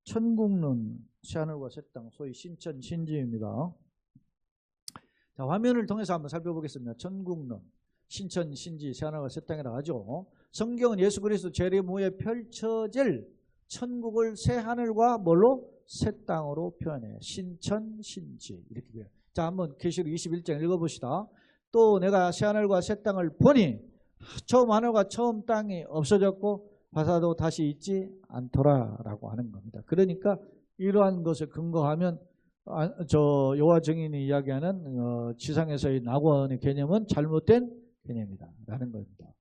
천국론, 새하늘과 새 땅, 소위 신천 신지입니다. 자, 화면을 통해서 한번 살펴보겠습니다. 천국론, 신천 신지, 새하늘과 새 땅이라고 하죠. 성경은 예수 그리스도 재림 후에 펼쳐질 천국을 새 하늘과 뭘로? 새 땅으로 표현해요. 신천 신지 이렇게 표현해요. 자, 한번 계시록 21장 읽어봅시다. 또 내가 새 하늘과 새 땅을 보니 처음 하늘과 처음 땅이 없어졌고 바다도 다시 있지 않더라라고 하는 겁니다. 그러니까 이러한 것을 근거하면 여호와 증인이 이야기하는 지상에서의 낙원의 개념은 잘못된 개념이다라는 겁니다.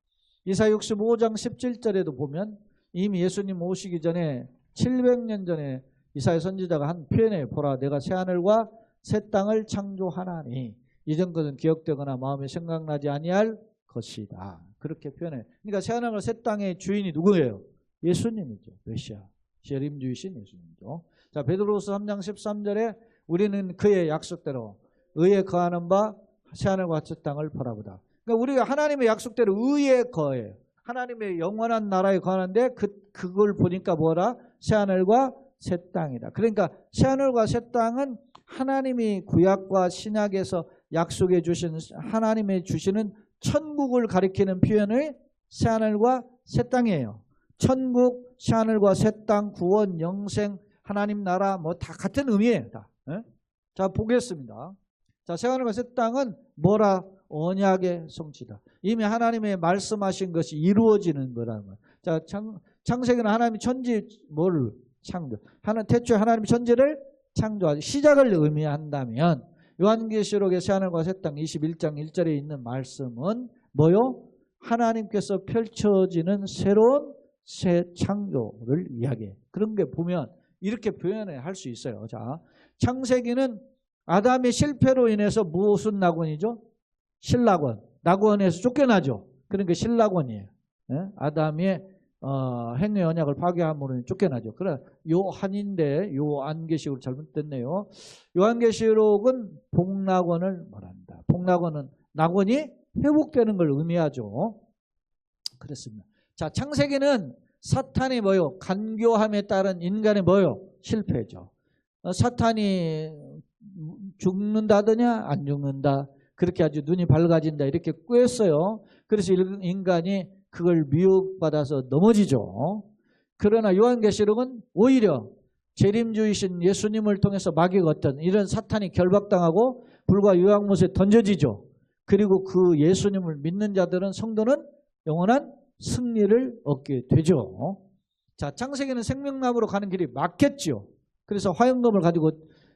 이사야 65장 17절에도 보면 이미 예수님 오시기 전에 700년 전에 이사야 선지자가 한 표현에 보라 내가 새 하늘과 새 땅을 창조하나니 이전 것은 기억되거나 마음에 생각나지 아니할 것이다. 그렇게 표현해요. 그러니까 새 하늘과 새 땅의 주인이 누구예요? 예수님이죠. 메시아. 재림주이신 예수님이죠. 자, 베드로후서 3장 13절에 우리는 그의 약속대로 의에 거하는 바 새 하늘과 새 땅을 바라보다. 그러니까 우리가 하나님의 약속대로 의에 거해요. 하나님의 영원한 나라에 거하는데 그걸 보니까 뭐라? 새 하늘과 새 땅이다. 그러니까 새 하늘과 새 땅은 하나님이 구약과 신약에서 약속해 주신 하나님의 주시는 천국을 가리키는 표현의 새 하늘과 새 땅이에요. 천국, 새 하늘과 새 땅, 구원, 영생, 하나님 나라 뭐 다 같은 의미예요. 다. 네? 자, 보겠습니다. 자, 새 하늘과 새 땅은 뭐라? 언약의 성취다. 이미 하나님의 말씀하신 것이 이루어지는 거라는 거예요. 자, 창세기는 하나님이 천지 뭐를 창조? 태초에 하나님이 천지를 창조하지 시작을 의미한다면 요한계시록의 새하늘과 새 땅 21장 1절에 있는 말씀은 뭐요? 하나님께서 펼쳐지는 새로운 새 창조를 이야기해요. 그런 게 보면 이렇게 표현할 수 있어요. 자, 창세기는 아담의 실패로 인해서 무슨 낙원이죠? 신낙원. 낙원에서 쫓겨나죠. 그러니까 신낙원이에요. 네? 아담의 행위 언약을 파괴함으로 쫓겨나죠. 그래 요한인데 요한계시록을 잘못됐네요. 요한계시록은 복낙원을 말합니다. 복낙원은 낙원이 회복되는 걸 의미하죠. 그렇습니다. 자, 창세기는 사탄이 뭐요? 간교함에 따른 인간의 뭐요? 실패죠. 사탄이 죽는다더냐? 안 죽는다. 그렇게 아주 눈이 밝아진다. 이렇게 꿰었어요. 그래서 인간이 그걸 미혹받아서 넘어지죠. 그러나 요한계시록은 오히려 재림주이신 예수님을 통해서 마귀가 어떤 이런 사탄이 결박당하고 불과 유황못에 던져지죠. 그리고 그 예수님을 믿는 자들은 성도는 영원한 승리를 얻게 되죠. 자, 창세기는 생명나무로 가는 길이 막혔죠. 그래서 화영검을 가지고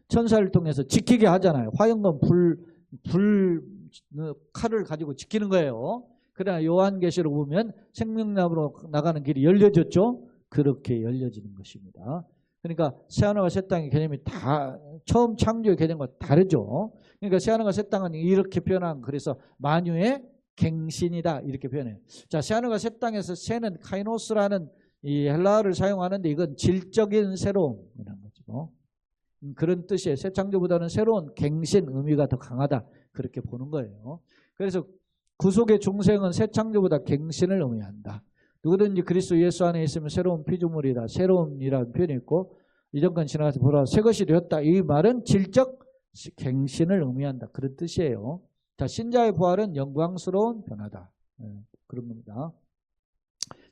천사를 통해서 지키게 하잖아요. 화영검 칼을 가지고 지키는 거예요. 그러나 요한계시록 보면 생명나무로 나가는 길이 열려졌죠. 그렇게 열려지는 것입니다. 그러니까 새하늘과 새 땅의 개념이 다 처음 창조의 개념과 다르죠. 그러니까 새하늘과 새 땅은 이렇게 표현한 그래서 만유의 갱신이다 이렇게 표현해요. 자, 새하늘과 새 땅에서 새는 카이노스라는 이 헬라어를 사용하는데 이건 질적인 새로움이라는 거죠. 그런 뜻이에요. 새 창조보다는 새로운 갱신 의미가 더 강하다 그렇게 보는 거예요. 그래서 구속의 중생은 새 창조보다 갱신을 의미한다. 누구든지 그리스도 예수 안에 있으면 새로운 피조물이다. 새로움이라는 표현이 있고 이전 건 지나가서 보라 새 것이 되었다. 이 말은 질적 갱신을 의미한다. 그런 뜻이에요. 자, 신자의 부활은 영광스러운 변화다. 그런 겁니다.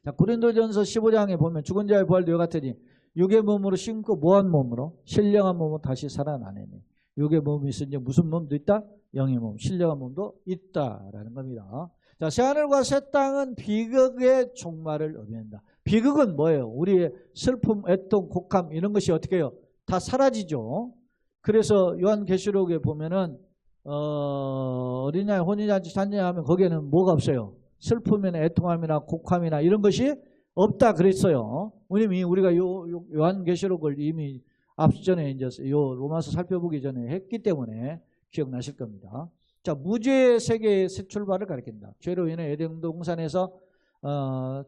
자, 고린도전서 15장에 보면 죽은 자의 부활도 이와 같으니 육의 몸으로 심고 뭐한 몸으로? 신령한 몸으로 다시 살아나느니. 육의 몸이 있으니 무슨 몸도 있다? 영의 몸, 신령한 몸도 있다라는 겁니다. 자, 새하늘과 새 땅은 비극의 종말을 의미한다. 비극은 뭐예요? 우리의 슬픔, 애통, 곡함 이런 것이 어떻게 해요? 다 사라지죠. 그래서 요한계시록에 보면은 어린아이 혼인잔치 잔치하면 거기에는 뭐가 없어요? 슬픔이나 애통함이나 곡함이나 이런 것이 없다 그랬어요. 왜냐면 우리가 요한계시록을 이미 앞전에 이제 요 로마서 살펴보기 전에 했기 때문에 기억나실 겁니다. 자, 무죄의 세계의 새 출발을 가리킨다. 죄로 인해 에덴 동산에서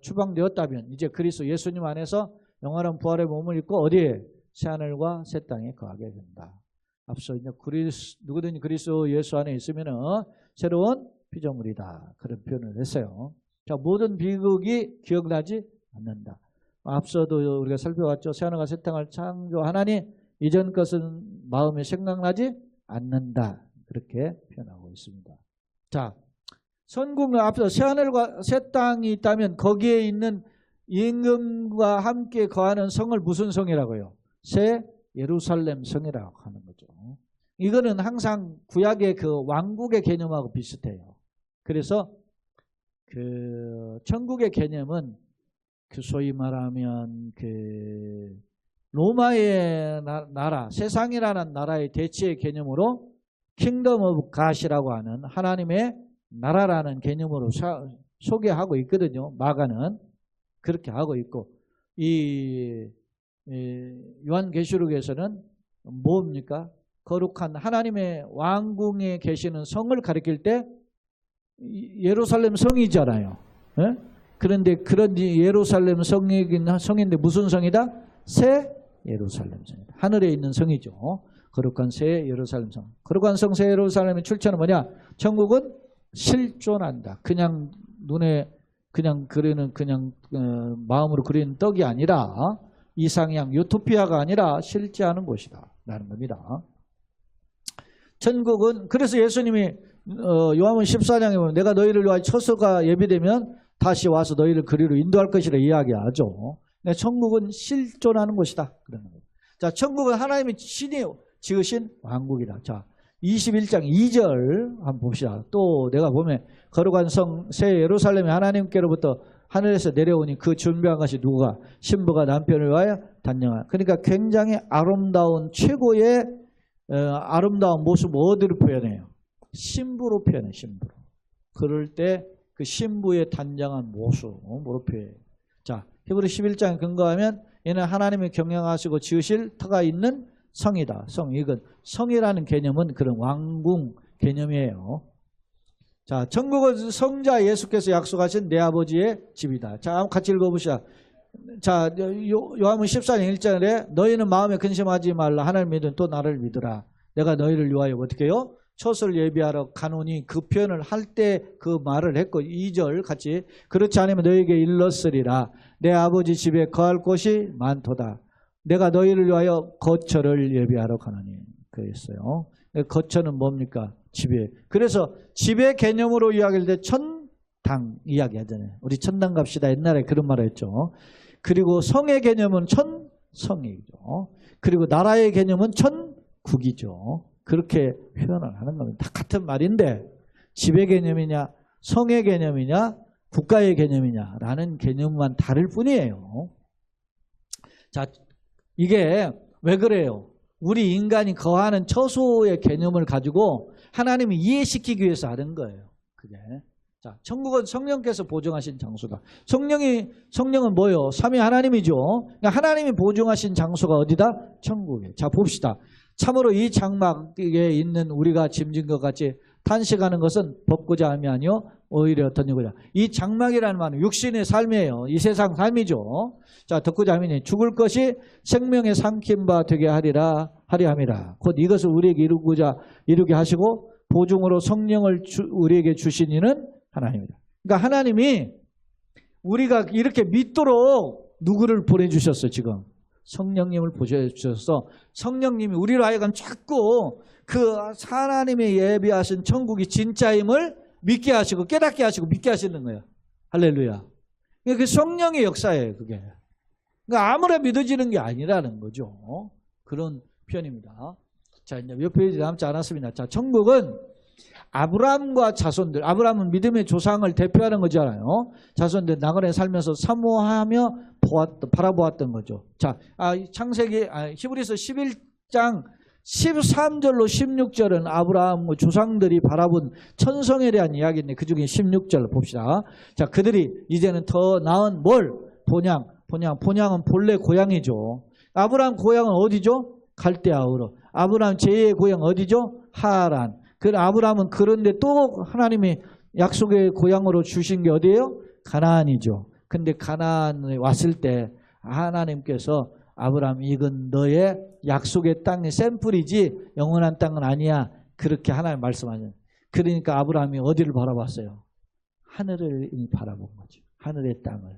추방되었다면 이제 그리스도 예수님 안에서 영원한 부활의 몸을 입고 어디에? 새하늘과 새 땅에 거하게 된다. 앞서 이제 누구든지 그리스도 예수 안에 있으면은 새로운 피조물이다. 그런 표현을 했어요. 자, 모든 비극이 기억나지 않는다. 앞서도 우리가 살펴봤죠. 새하늘과 새 땅을 창조하나니 이전 것은 마음에 생각나지 않는다. 그렇게 표현하고 있습니다. 자, 선국은 앞서 새하늘과 새 땅이 있다면 거기에 있는 임금과 함께 거하는 성을 무슨 성이라고요? 새 예루살렘 성이라고 하는 거죠. 이거는 항상 구약의 그 왕국의 개념하고 비슷해요. 그래서 그 천국의 개념은 그 소위 말하면 그 로마의 나라, 세상이라는 나라의 대체의 개념으로 킹덤 오브 갓이라고 하는 하나님의 나라라는 개념으로 소개하고 있거든요. 마가는 그렇게 하고 있고, 이 요한계시록에서는 뭡니까? 거룩한 하나님의 왕궁에 계시는 성을 가리킬 때 예루살렘 성이잖아요. 예? 그런데 그런 예루살렘 성인데 무슨 성이다? 새 예루살렘 성이다. 하늘에 있는 성이죠. 거룩한 새 예루살렘 성. 거룩한 성 새 예루살렘의 출처는 뭐냐? 천국은 실존한다. 그냥 눈에 그냥 그리는 마음으로 그리는 떡이 아니라 이상향 유토피아가 아니라 실제하는 곳이다 라는 겁니다. 천국은 그래서 예수님이 요한복음 14장에 보면 내가 너희를 위하여 처소가 예비되면 다시 와서 너희를 그리로 인도할 것이라 이야기하죠. 천국은 실존하는 곳이다. 그러는 거예요. 자, 천국은 하나님이 신이 지으신 왕국이다. 자, 21장 2절 한번 봅시다. 또 내가 보면 거룩한 성 새 예루살렘이 하나님께로부터 하늘에서 내려오니 그 준비한 것이 누구가? 신부가 남편을 위하여 단정한. 그러니까 굉장히 아름다운 최고의 아름다운 모습 어디로 표현해요? 신부로 표현해요. 신부로. 그럴 때 그 신부의 단정한 모습으로 표현해요. 자, 히브리 11장에 근거하면 얘는 하나님이 경영하시고 지으실 터가 있는 성이다. 성. 이건 성이라는 개념은 그런 왕궁 개념이에요. 자, 천국은 성자 예수께서 약속하신 내 아버지의 집이다. 자, 같이 읽어보시다. 자, 요한복음 14장 1절에 너희는 마음에 근심하지 말라. 하나님을 믿으면 또 나를 믿으라. 내가 너희를 위하여 어떻게 해요? 처소를 예비하러 가노니 그 표현을 할 때 그 말을 했고 2절 같이 그렇지 않으면 너희에게 일렀으리라. 내 아버지 집에 거할 곳이 많도다. 내가 너희를 위하여 거처를 예비하러 가노니. 그랬어요. 거처는 뭡니까? 집에. 그래서 집의 개념으로 이야기할 때 천당 이야기하잖아요. 우리 천당 갑시다. 옛날에 그런 말을 했죠. 그리고 성의 개념은 천성이죠. 그리고 나라의 개념은 천국이죠. 그렇게 표현을 하는 겁니다. 다 같은 말인데 집의 개념이냐 성의 개념이냐 국가의 개념이냐라는 개념만 다를 뿐이에요. 자, 이게 왜 그래요? 우리 인간이 거하는 처소의 개념을 가지고 하나님이 이해시키기 위해서 하는 거예요. 그게. 자, 천국은 성령께서 보증하신 장소다. 성령은 뭐예요? 삼위 하나님이죠. 그러니까 하나님이 보증하신 장소가 어디다? 천국에. 자, 봅시다. 참으로 이 장막에 있는 우리가 짐진 것 같이 탄식하는 것은 벗고자 함이 아니요 오히려 덧입고자. 이 장막이라는 말은 육신의 삶이에요. 이 세상 삶이죠. 자, 덧고자 함이니 죽을 것이 생명의 삼킨 바 되게 하리라 함이라. 곧 이것을 우리에게 이루게 하시고 보증으로 성령을 우리에게 주신 이는 하나님이다. 그러니까 하나님이 우리가 이렇게 믿도록 누구를 보내주셨어요. 지금 성령님을 보내주셔서 성령님이 우리로 하여금 자꾸 그 하나님의 예비하신 천국이 진짜임을 믿게 하시고 깨닫게 하시고 믿게 하시는 거예요. 할렐루야. 그게 성령의 역사예요. 그게. 그러니까 아무나 믿어지는 게 아니라는 거죠. 그런 표현입니다. 자, 이제 몇 페이지 남지 않았습니다. 자, 천국은 아브라함과 자손들, 아브라함은 믿음의 조상을 대표하는 거잖아요. 자손들 나그네 살면서 사모하며 바라보았던 거죠. 자, 히브리서 11장 13절로 16절은 아브라함과 조상들이 바라본 천성에 대한 이야기인데 그 중에 16절 봅시다. 자, 그들이 이제는 더 나은 본향은 본래 고향이죠. 아브라함 고향은 어디죠? 갈대아우르. 아브라함 제2의 고향 어디죠? 하란. 그 아브라함은 그런데 또 하나님이 약속의 고향으로 주신 게 어디예요? 가나안이죠. 근데 가나안에 왔을 때 하나님께서 아브라함 이건 너의 약속의 땅의 샘플이지 영원한 땅은 아니야. 그렇게 하나님 말씀하셨어요. 그러니까 아브라함이 어디를 바라봤어요? 하늘을 바라본 거죠. 하늘의 땅을.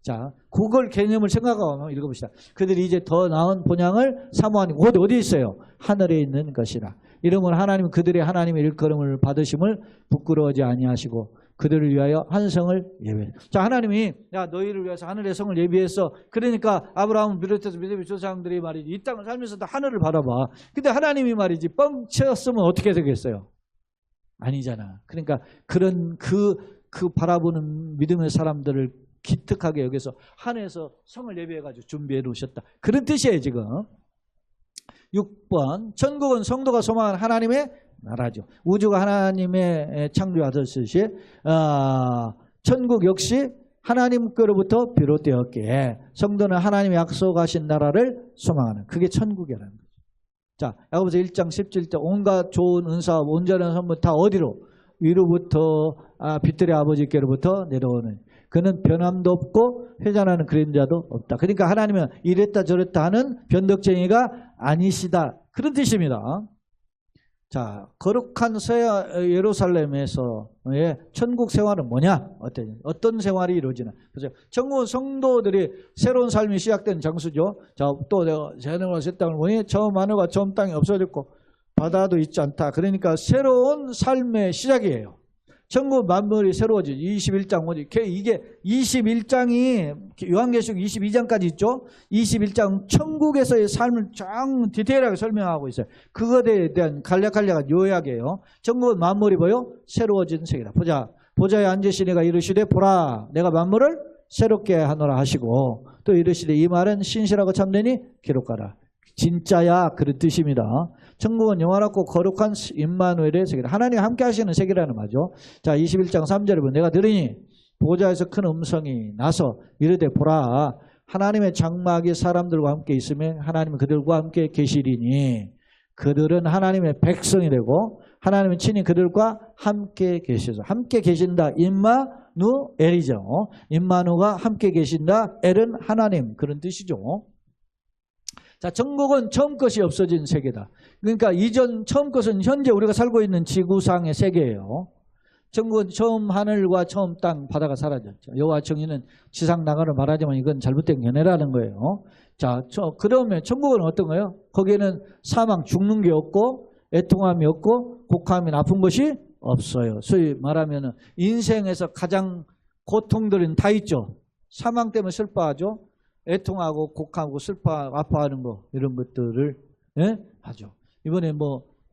자, 그걸 개념을 생각하고 읽어봅시다. 그들이 이제 더 나은 본향을 사모하니 곧 어디 있어요? 하늘에 있는 것이라. 이러면 하나님 그들의 하나님의 일컬음을 받으심을 부끄러워하지 아니하시고 그들을 위하여 한 성을 예비해. 자, 하나님이 야 너희를 위해서 하늘의 성을 예비해서 그러니까 아브라함을 비롯해서 믿음의 조상들이 말이지 이 땅을 살면서도 하늘을 바라봐. 근데 하나님이 말이지 뻥쳤으면 어떻게 되겠어요? 아니잖아. 그러니까 그런 그 바라보는 믿음의 사람들을 기특하게 여기서 하늘에서 성을 예비해가지고 준비해 놓으셨다. 그런 뜻이에요 지금. 6번 천국은 성도가 소망하는 하나님의 나라죠. 우주가 하나님의 창조하듯이 천국 역시 하나님께로부터 비롯되었기에 성도는 하나님이 약속하신 나라를 소망하는 그게 천국이라는 거죠. 자, 야고보서 1장 17절 온갖 좋은 은사와 온전한 선물 다 어디로? 위로부터 빛들의 아버지께로부터 내려오는 그는 변함도 없고 회전하는 그림자도 없다. 그러니까 하나님은 이랬다 저랬다 하는 변덕쟁이가 아니시다. 그런 뜻입니다. 자, 거룩한 예루살렘에서의 천국 생활은 뭐냐? 어떤 생활이 이루어지나? 그죠? 천국은 성도들이 새로운 삶이 시작된 장소죠. 자, 또 내가 하늘과 새 땅을 보니 처음 하늘과 처음 땅이 없어졌고 바다도 있지 않다. 그러니까 새로운 삶의 시작이에요. 천국 만물이 새로워지죠. 21장 뭐지? 이게 21장이 요한계시록 22장까지 있죠. 21장 천국에서의 삶을 쫙 디테일하게 설명하고 있어요. 그것에 대한 간략간략한 요약이에요. 천국은 만물이 뭐요? 새로워진 세계다. 보좌에 앉으신 이가 이르시되 보라 내가 만물을 새롭게 하노라 하시고 또 이르시되 이 말은 신실하고 참되니 기록하라. 진짜야 그런 뜻입니다. 천국은 영원하고 거룩한 임마누엘의 세계다. 하나님 함께 하시는 세계라는 말이죠. 자, 21장 3절에 보면 내가 들으니 보좌에서 큰 음성이 나서 이르되 보라 하나님의 장막이 사람들과 함께 있으면 하나님은 그들과 함께 계시리니 그들은 하나님의 백성이 되고 하나님은 친히 그들과 함께 계셔서 함께 계신다. 임마누엘이죠. 임마누가 함께 계신다. 엘은 하나님 그런 뜻이죠. 자, 천국은 처음 것이 없어진 세계다. 그러니까 이전 처음 것은 현재 우리가 살고 있는 지구상의 세계예요. 천국은 처음 하늘과 처음 땅, 바다가 사라졌죠. 여호와 정의는 지상 나가를 말하지만 이건 잘못된 견해라는 거예요. 자, 그러면 천국은 어떤 거예요? 거기에는 사망, 죽는 게 없고 애통함이 없고 곡함이 아픈 것이 없어요. 소위 말하면 인생에서 가장 고통들은 다 있죠. 사망 때문에 슬퍼하죠. 애통하고 곡하고 슬퍼하고 아파하는 거 이런 것들을 하죠. 이번에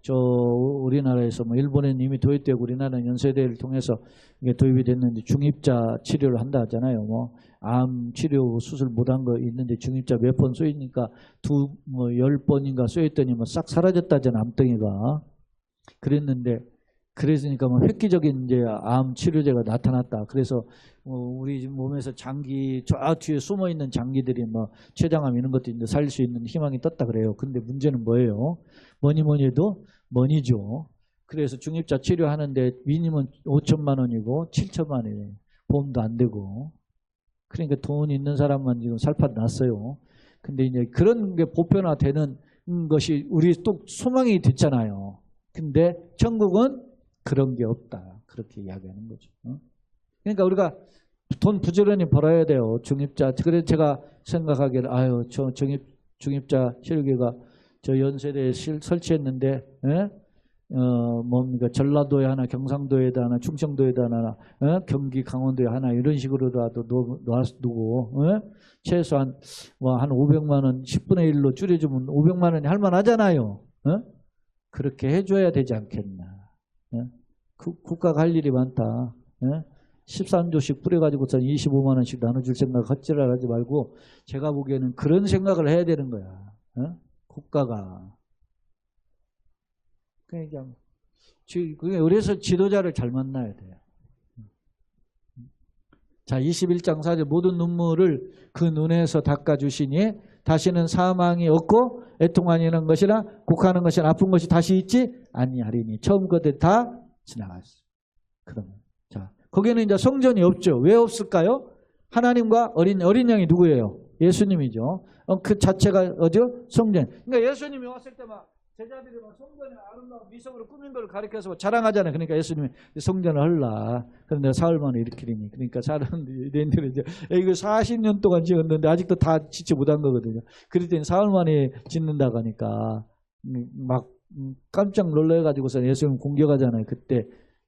우리나라에서 일본에는 이미 도입되고 우리나라는 연세대를 통해서 이게 도입이 됐는데 중입자 치료를 한다 하잖아요. 암 치료 수술 못한 거 있는데 중입자 몇 번 쏘이니까 10번인가 쏘였더니 싹 사라졌다잖아 암덩이가. 그랬는데 그랬으니까 획기적인 이제 암 치료제가 나타났다. 그래서 우리 몸에서 장기 저 뒤에 숨어 있는 장기들이 췌장암 이런 것도 있는데 살릴 수 있는 희망이 떴다 그래요. 근데 문제는 뭐예요? 뭐니 해도 머니죠. 그래서 중입자 치료하는데 미니멈 5천만 원이고 7천만 원이에요. 보험도 안 되고. 그러니까 돈 있는 사람만 지금 살판 났어요. 근데 이제 그런 게 보편화되는 것이 우리 또 소망이 됐잖아요. 근데 천국은 그런 게 없다. 그렇게 이야기하는 거죠. 그러니까 우리가 돈 부지런히 벌어야 돼요. 중입자. 그래서 제가 생각하기에는 중입자 치료기가 저 연세대에 설치했는데 뭡니까 전라도에 하나, 경상도에다 하나, 충청도에다 하나, 경기 강원도에 하나 이런 식으로라도 놓고 최소한 한 500만 원 10분의 1로 줄여주면 500만 원이 할만하잖아요. 그렇게 해줘야 되지 않겠나. 국가가 할 일이 많다. 13조씩 뿌려가지고서 25만 원씩 나눠줄 생각 헛질을 하지 말고 제가 보기에는 그런 생각을 해야 되는 거야. 국가가. 그러니까 그래서 지도자를 잘 만나야 돼요. 자, 21장 4절 모든 눈물을 그 눈에서 닦아주시니 다시는 사망이 없고 애통하는 것이나 곡하는 것이나 아픈 것이 다시 있지 아니하리니 처음 것들 다 지나갔어. 그러면 자 거기에는 이제 성전이 없죠. 왜 없을까요? 하나님과 어린 양이 누구예요? 예수님이죠. 그 자체가 어디요? 성전. 그러니까 예수님이 왔을 때 막 제자들이 막 성전의 아름다운 미석으로 꾸민 걸 가리켜서 자랑하잖아요. 그러니까 예수님이 성전을 헐라. 그런데 사흘 만에 일으키리니. 그러니까 사람들이 이제 이거 40년 동안 지었는데 아직도 다 짓지 못한 거거든요. 그랬더니 사흘 만에 짓는다고 하니까 막 깜짝 놀라가지고서 예수님 공격하잖아요. 그때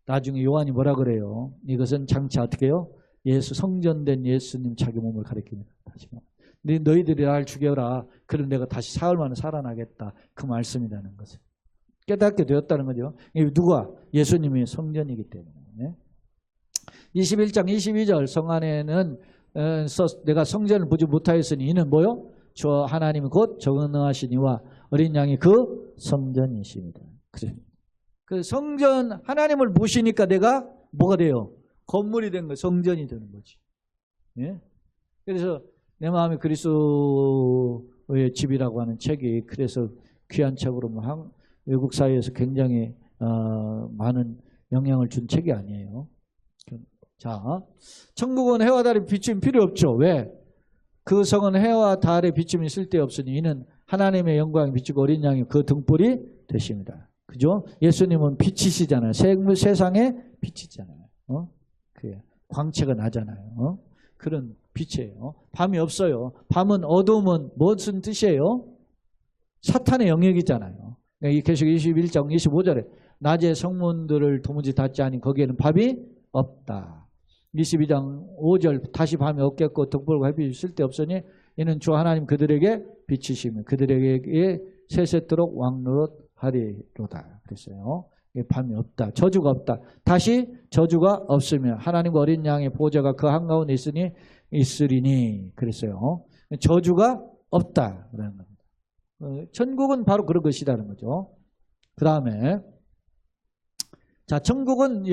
나중에 요한이 뭐라 그래요? 이것은 장차 어떻게 해요? 예수 성전된 예수님 자기 몸을 가리킵니다. 너희들이 나를 죽여라. 그럼 내가 다시 사흘 만에 살아나겠다. 그 말씀이라는 것을 깨닫게 되었다는 거죠. 누가? 예수님이 성전이기 때문에. 21장 22절 성 안에는 내가 성전을 보지 못하였으니 이는 뭐요? 주 하나님이 곧 전능하시니와 어린 양이 그 성전이십니다. 그래. 그 성전 하나님을 모시니까 내가 뭐가 돼요? 건물이 된 거, 성전이 되는 거지. 예? 그래서 내 마음이 그리스도의 집이라고 하는 책이 그래서 귀한 책으로 외국 사회에서 굉장히 많은 영향을 준 책이 아니에요. 자, 천국은 해와 달의 비춤이 필요 없죠. 왜? 그 성은 해와 달의 비춤이 쓸데없으니 이는 하나님의 영광이 비추고 어린 양이 그 등불이 되십니다. 그죠? 예수님은 빛이시잖아요. 세상의 빛이잖아요. 그래. 광채가 나잖아요. 그런 빛이에요. 밤이 없어요. 밤은 어두움은 무슨 뜻이에요? 사탄의 영역이잖아요. 이 계시록 21장 25절에 낮에 성문들을 도무지 닫지 않은 거기에는 밤이 없다. 22장 5절 다시 밤이 없겠고 등불과 햇빛이 쓸데없으니 이는 주 하나님 그들에게 빛이시며 그들에게 세세토록 왕노릇하리로다. 그랬어요. 밤이 없다. 저주가 없다. 다시 저주가 없으며 하나님과 어린 양의 보좌가 그 한가운데 있으리니 그랬어요. 저주가 없다. 그러는 겁니다. 천국은 바로 그런 것이라는 거죠. 그 다음에 자, 천국은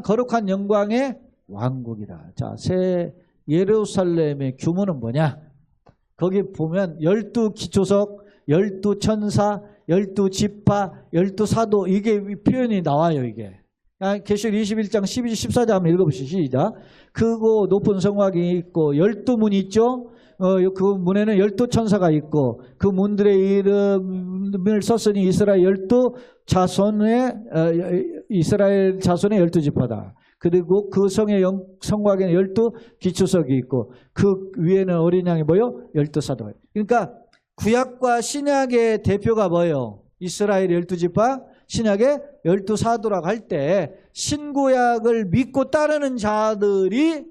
거룩한 영광의 왕국이다. 자, 새 예루살렘의 규모는 뭐냐? 거기 보면 12기초석, 12천사, 12지파, 12사도 이게 표현이 나와요. 이게. 계시록 21장 12, 14절 한번 읽어보시죠. 시작. 크고 높은 성곽이 있고 12문이 있죠. 그 문에는 12천사가 있고 그 문들의 이름을 썼으니 이스라엘 자손의 12지파다. 그리고 그 성곽에는 12기초석이 있고 그 위에는 어린 양이 뭐요? 12사도. 그러니까 구약과 신약의 대표가 뭐예요? 이스라엘 12지파, 신약의 12사도라고 할 때 신구약을 믿고 따르는 자들이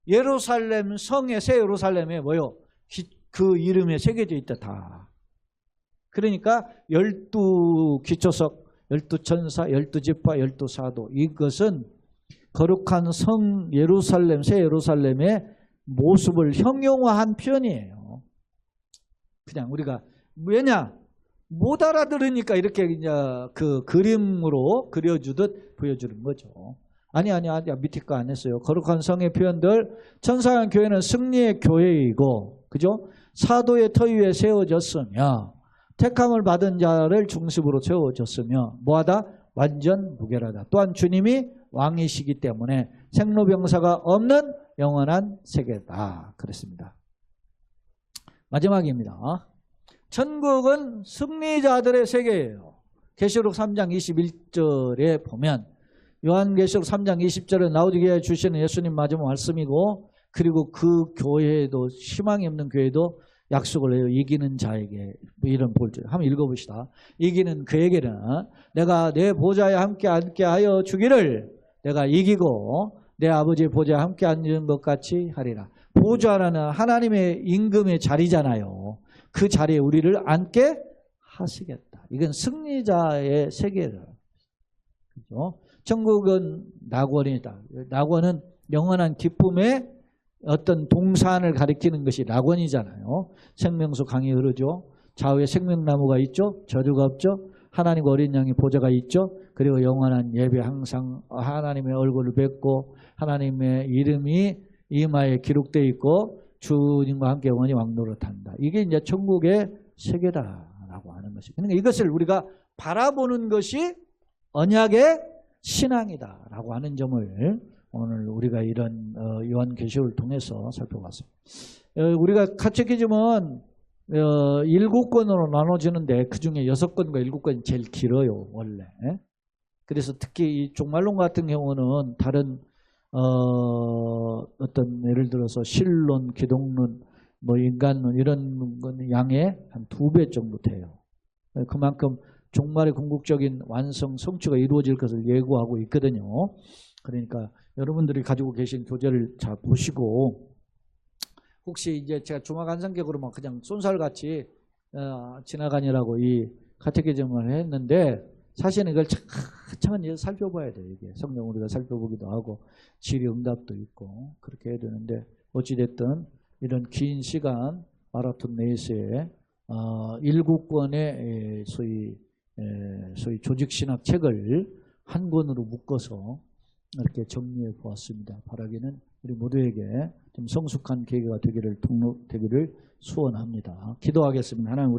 예루살렘 성의 새 예루살렘에 뭐요? 그 이름에 새겨져 있다 다. 그러니까 12기초석, 12천사, 12지파, 12사도 이것은 거룩한 성 예루살렘, 새 예루살렘의 모습을 형용화한 표현이에요. 그냥 우리가 왜냐? 못 알아들으니까 이렇게 이제 그 그림으로 그려주듯 보여주는 거죠. 아니 밑에 거 안 했어요. 거룩한 성의 표현들 천사한 교회는 승리의 교회이고 그죠? 사도의 터 위에 세워졌으며 택함을 받은 자를 중심으로 세워졌으며 뭐하다? 완전 무결하다. 또한 주님이 왕이시기 때문에 생로병사가 없는 영원한 세계다. 그랬습니다. 마지막입니다. 천국은 승리자들의 세계예요. 계시록 3장 21절에 보면 요한계시록 3장 20절에 나오게 주시는 예수님 마지막 말씀이고 그리고 그 교회도 희망이 없는 교회도 약속을 해요. 이기는 자에게 이런 볼줄 한번 읽어봅시다. 이기는 그에게는 내가 내 보좌에 함께 앉게 하여 주기를 내가 이기고 내 아버지의 보좌에 함께 앉는 것 같이 하리라. 보좌라는 하나님의 임금의 자리잖아요. 그 자리에 우리를 앉게 하시겠다. 이건 승리자의 세계를. 그렇죠? 천국은 낙원이다. 낙원은 영원한 기쁨의 어떤 동산을 가리키는 것이 낙원이잖아요. 생명수 강이 흐르죠. 좌우에 생명나무가 있죠. 저주가 없죠. 하나님과 어린 양의 보좌가 있죠. 그리고 영원한 예배 항상 하나님의 얼굴을 뵙고 하나님의 이름이 이마에 기록되어 있고 주님과 함께 영원히 왕노릇한다. 이게 이제 천국의 세계다라고 하는 것이. 그러니까 이것을 우리가 바라보는 것이 언약의 신앙이다라고 하는 점을 오늘 우리가 이런 요한계시록을 통해서 살펴봤습니다. 우리가 카테키즘은 7권으로 나눠지는데 그중에 6권과 7권이 제일 길어요, 원래. 그래서 특히 이 종말론 같은 경우는 다른 어떤 예를 들어서 신론, 기독론, 뭐 인간론 이런 건 양의 한 2배 정도 돼요. 그만큼 종말의 궁극적인 완성, 성취가 이루어질 것을 예고하고 있거든요. 그러니까 여러분들이 가지고 계신 교재를 잘 보시고, 혹시 이제 제가 중화간성격으로 막 그냥 쏜살같이 지나가느라고 이 카테키즘을 했는데, 사실은 이걸 차근차근 살펴봐야 돼요. 이게 성경 우리가 살펴보기도 하고 질의응답도 있고 그렇게 해야 되는데, 어찌됐든 이런 긴 시간 마라톤 레이스에 7권의 소위 조직신학 책을 한 권으로 묶어서 이렇게 정리해 보았습니다. 바라기는 우리 모두에게 좀 성숙한 계기가 되기를 소원합니다. 기도하겠습니다. 하나님,